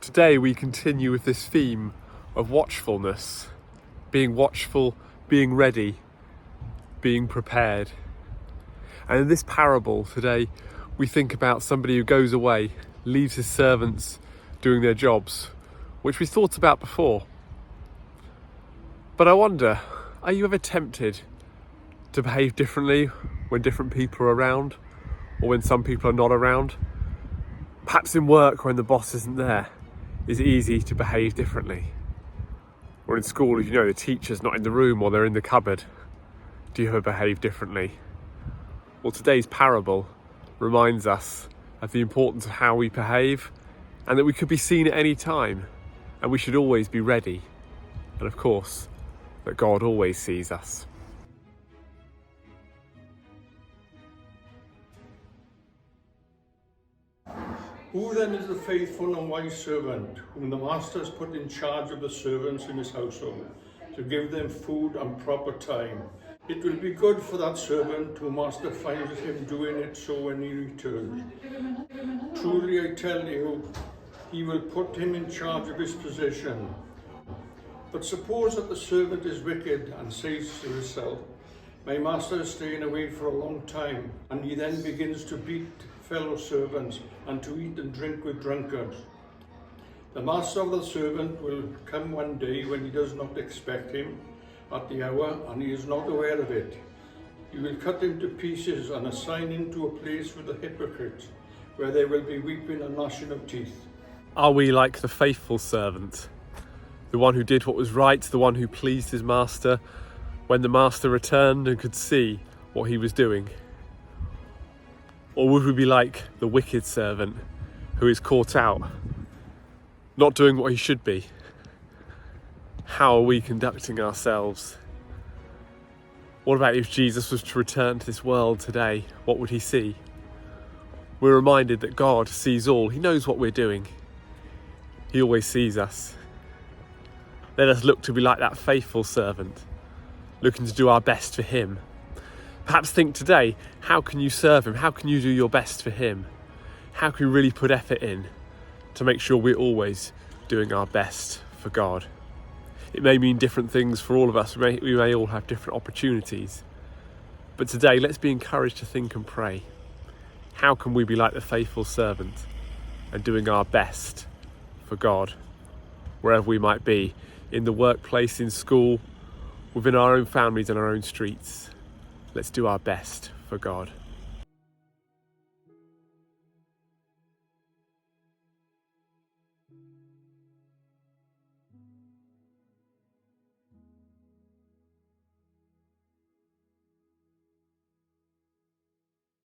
Today we continue with this theme of watchfulness, being watchful, being ready, being prepared. And in this parable today, we think about somebody who goes away, leaves his servants doing their jobs, which we thought about before. But I wonder, are you ever tempted to behave differently when different people are around, or when some people are not around? Perhaps in work when the boss isn't there, it's easy to behave differently. Or in school, if you know the teacher's not in the room or they're in the cupboard, do you ever behave differently? Well, today's parable reminds us of the importance of how we behave, and that we could be seen at any time, and we should always be ready. And of course, that God always sees us. Who then is the faithful and wise servant, whom the master has put in charge of the servants in his household, to give them food and proper time? It will be good for that servant whom master finds him doing it so when he returns. Truly I tell you, he will put him in charge of his possession. But suppose that the servant is wicked and says to himself, "My master is staying away for a long time," and he then begins to beat fellow servants and to eat and drink with drunkards. The master of the servant will come one day when he does not expect him at the hour, and he is not aware of it. He will cut him to pieces and assign him to a place with the hypocrites, where there will be weeping and gnashing of teeth. Are we like the faithful servant? The one who did what was right, the one who pleased his master when the master returned and could see what he was doing? Or would we be like the wicked servant who is caught out, not doing what he should be? How are we conducting ourselves? What about if Jesus was to return to this world today? What would he see? We're reminded that God sees all. He knows what we're doing. He always sees us. Let us look to be like that faithful servant, looking to do our best for him. Perhaps think today, how can you serve him? How can you do your best for him? How can we really put effort in to make sure we're always doing our best for God? It may mean different things for all of us. We may all have different opportunities. But today, let's be encouraged to think and pray. How can we be like the faithful servant and doing our best for God, wherever we might be, in the workplace, in school, within our own families and our own streets? Let's do our best for God.